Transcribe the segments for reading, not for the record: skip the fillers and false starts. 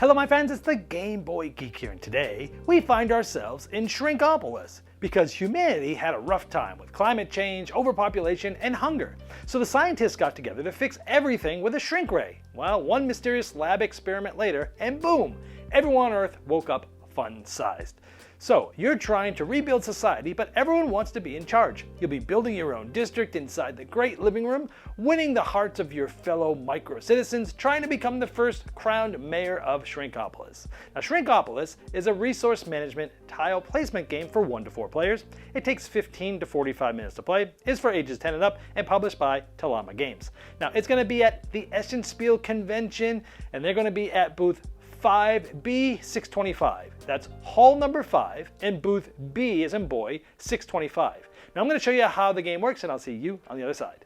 Hello my friends, it's the Game Boy Geek here, and today we find ourselves in Shrinkopolis because humanity had a rough time with climate change, overpopulation, and hunger. So the scientists got together to fix everything with a shrink ray. Well, one mysterious lab experiment later, and boom, everyone on Earth woke up fun-sized. So you're trying to rebuild society, but everyone wants to be in charge. You'll be building your own district inside the great living room, winning the hearts of your fellow micro-citizens, trying to become the first crowned mayor of Shrinkopolis. Now Shrinkopolis is a resource management tile placement game for 1 to 4 players. It takes 15 to 45 minutes to play, is for ages 10 and up, and published by Talama Games. Now it's going to be at the Essen Spiele convention, and they're going to be at booth 5B625. That's hall number 5, and booth B as in boy, 625. Now I'm going to show you how the game works, and I'll see you on the other side.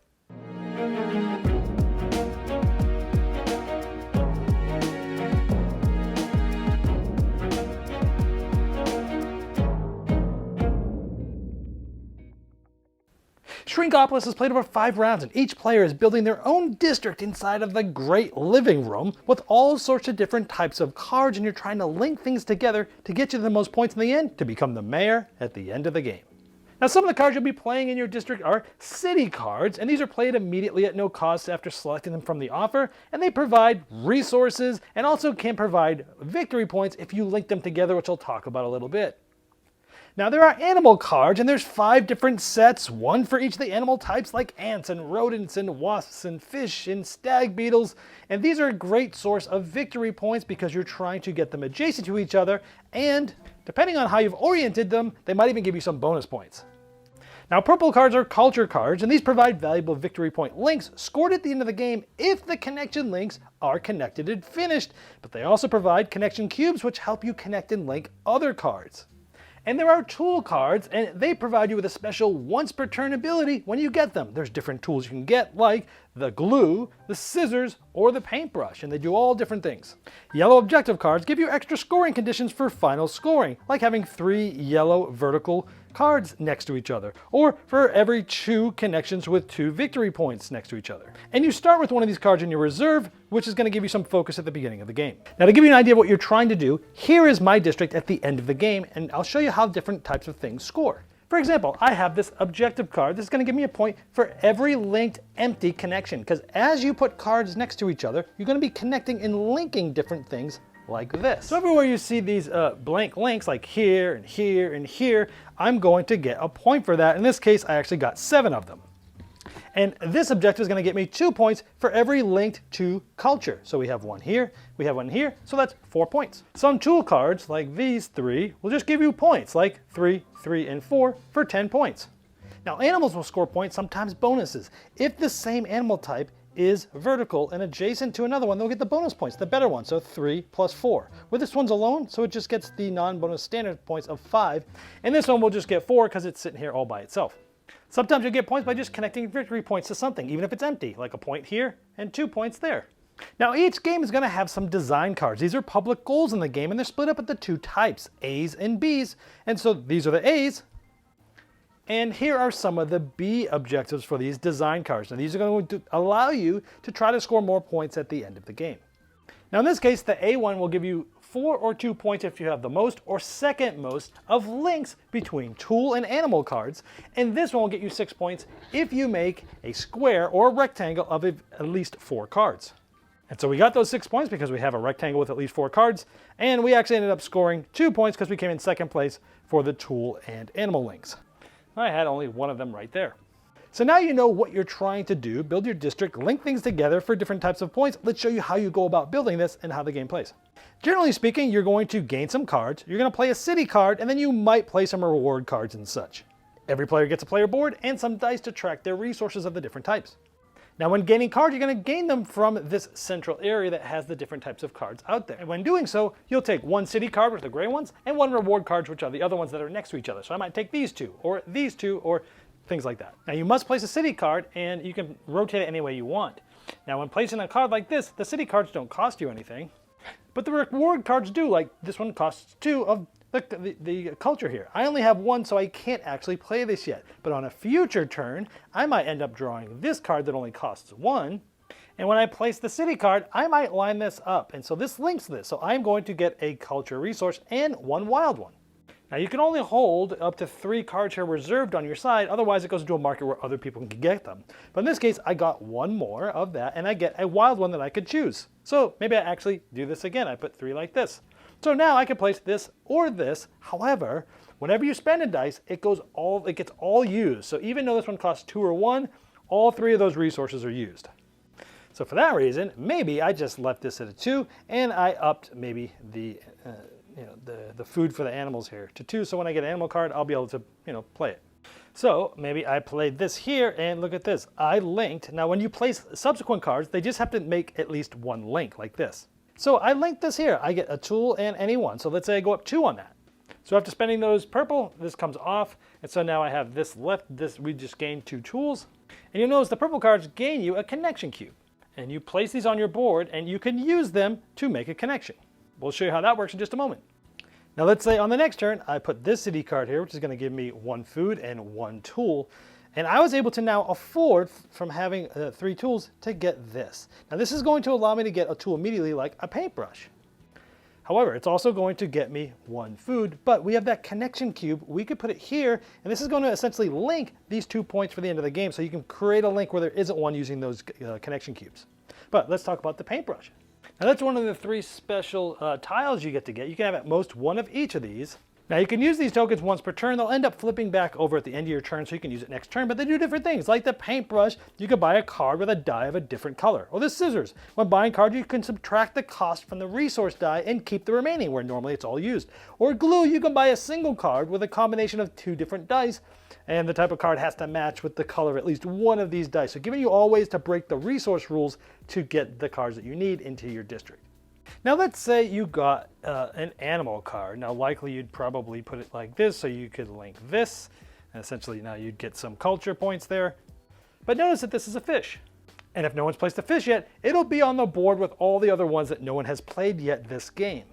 Shrinkopolis is played over 5 rounds, and each player is building their own district inside of the great living room with all sorts of different types of cards, and you're trying to link things together to get you the most points in the end to become the mayor at the end of the game. Now some of the cards you'll be playing in your district are city cards, and these are played immediately at no cost after selecting them from the offer, and they provide resources and also can provide victory points if you link them together, which I'll talk about a little bit. Now there are animal cards, and there's 5 different sets, one for each of the animal types like ants and rodents and wasps and fish and stag beetles, and these are a great source of victory points because you're trying to get them adjacent to each other, and depending on how you've oriented them, they might even give you some bonus points. Now purple cards are culture cards, and these provide valuable victory point links scored at the end of the game if the connection links are connected and finished, but they also provide connection cubes which help you connect and link other cards. And there are tool cards, and they provide you with a special once per turn ability when you get them. There's different tools you can get, like the glue, the scissors, or the paintbrush, and they do all different things. Yellow objective cards give you extra scoring conditions for final scoring, like having 3 yellow vertical cards next to each other, or for every 2 connections with 2 victory points next to each other. And you start with one of these cards in your reserve, which is going to give you some focus at the beginning of the game. Now to give you an idea of what you're trying to do, here is my district at the end of the game, and I'll show you how different types of things score. For example, I have this objective card. This is going to give me a point for every linked empty connection, because as you put cards next to each other, you're going to be connecting and linking different things like this. So everywhere you see these blank links, like here and here and here, I'm going to get a point for that. In this case, I actually got 7 of them. And this objective is going to get me 2 points for every linked to culture. So we have one here, we have one here, so that's 4 points. Some tool cards, like these 3, will just give you points, like 3, 3, and 4 for 10 points. Now animals will score points, sometimes bonuses. If the same animal type is vertical and adjacent to another one, they'll get the bonus points, the better one, so 3 plus 4. With this one's alone, so it just gets the non-bonus standard points of 5, and this one will just get 4 because it's sitting here all by itself. Sometimes you'll get points by just connecting victory points to something, even if it's empty, like a point here and 2 points there. Now each game is going to have some design cards. These are public goals in the game, and they're split up into 2 types, A's and B's, and so these are the A's. And here are some of the B objectives for these design cards. Now these are going to allow you to try to score more points at the end of the game. Now in this case, the A1 will give you 4 or 2 points if you have the most or second most of links between tool and animal cards, and this one will get you 6 points if you make a square or a rectangle of at least 4 cards. And so we got those 6 points because we have a rectangle with at least 4 cards, and we actually ended up scoring 2 points because we came in second place for the tool and animal links. I had only one of them right there. So now you know what you're trying to do, build your district, link things together for different types of points. Let's show you how you go about building this and how the game plays. Generally speaking, you're going to gain some cards, you're going to play a city card, and then you might play some reward cards and such. Every player gets a player board and some dice to track their resources of the different types. Now when gaining cards, you're going to gain them from this central area that has the different types of cards out there. And when doing so, you'll take 1 city card, which are the gray ones, and 1 reward card, which are the other ones that are next to each other. So I might take these 2, or things like that. Now you must place a city card, and you can rotate it any way you want. Now when placing a card like this, the city cards don't cost you anything, but the reward cards do, like this one costs 2 of the culture here. I only have 1, so I can't actually play this yet. But on a future turn, I might end up drawing this card that only costs 1, And when I place the city card, I might line this up. And so this links this. So I'm going to get a culture resource and one wild one. Now you can only hold up to 3 cards here reserved on your side, otherwise it goes into a market where other people can get them. But in this case, I got one more of that and I get a wild one that I could choose. So maybe I actually do this again. I put 3 like this. So now I can place this or this. However, whenever you spend a dice, it gets all used. So even though this one costs 2 or 1, all 3 of those resources are used. So for that reason, maybe I just left this at a 2 and I upped maybe the food for the animals here to 2, so when I get an animal card, I'll be able to, play it. So maybe I played this here, and look at this. I linked. Now when you place subsequent cards, they just have to make at least 1 link, like this. So I linked this here. I get a tool and any one. So let's say I go up 2 on that. So after spending those purple, this comes off, and so now I have this left. We just gained 2 tools. And you'll notice the purple cards gain you a connection cube. And you place these on your board, and you can use them to make a connection. We'll show you how that works in just a moment. Now let's say on the next turn, I put this city card here, which is going to give me 1 food and 1 tool. And I was able to now afford, from having 3 tools, to get this. Now this is going to allow me to get a tool immediately, like a paintbrush. However, it's also going to get me 1 food, but we have that connection cube. We could put it here, and this is going to essentially link these 2 points for the end of the game, so you can create a link where there isn't one using those connection cubes. But let's talk about the paintbrush. Now that's one of the 3 special tiles you get to get. You can have at most 1 of each of these. Now you can use these tokens once per turn. They'll end up flipping back over at the end of your turn, so you can use it next turn, but they do different things. Like the paintbrush, you can buy a card with a die of a different color. Or the scissors. When buying cards, you can subtract the cost from the resource die and keep the remaining, where normally it's all used. Or glue, you can buy a single card with a combination of 2 different dice, and the type of card has to match with the color of at least 1 of these dice. So giving you all ways to break the resource rules to get the cards that you need into your district. Now let's say you got an animal card. Now likely you'd probably put it like this, so you could link this. And essentially now you'd get some culture points there. But notice that this is a fish. And if no one's placed a fish yet, it'll be on the board with all the other ones that no one has played yet this game.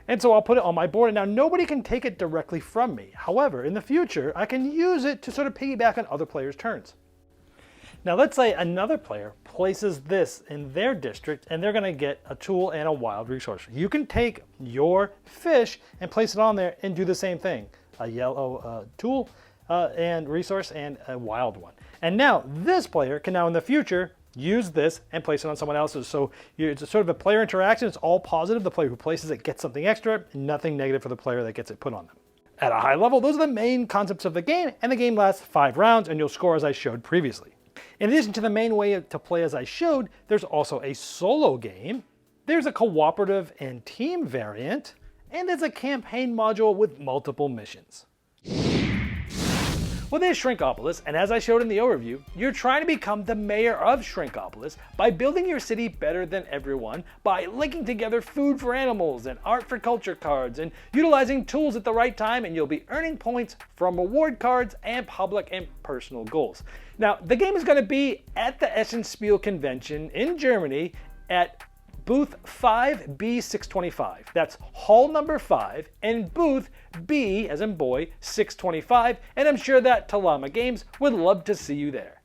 And so I'll put it on my board, and now nobody can take it directly from me. However, in the future, I can use it to sort of piggyback on other players' turns. Now let's say another player places this in their district, and they're going to get a tool and a wild resource. You can take your fish and place it on there and do the same thing. A yellow tool and resource and a wild one. And now this player can now in the future use this and place it on someone else's. So it's a sort of a player interaction. It's all positive. The player who places it gets something extra, nothing negative for the player that gets it put on them. At a high level, those are the main concepts of the game, and the game lasts 5 rounds, and you'll score as I showed previously. In addition to the main way to play as I showed, there's also a solo game, there's a cooperative and team variant, and there's a campaign module with multiple missions. Well, there's Shrinkopolis, and as I showed in the overview, you're trying to become the mayor of Shrinkopolis by building your city better than everyone, by linking together food for animals and art for culture cards, and utilizing tools at the right time, and you'll be earning points from reward cards and public and personal goals. Now, the game is going to be at the Essen Spiele convention in Germany at booth 5B625. That's hall number 5 and booth B, as in boy, 625. And I'm sure that Talama Games would love to see you there.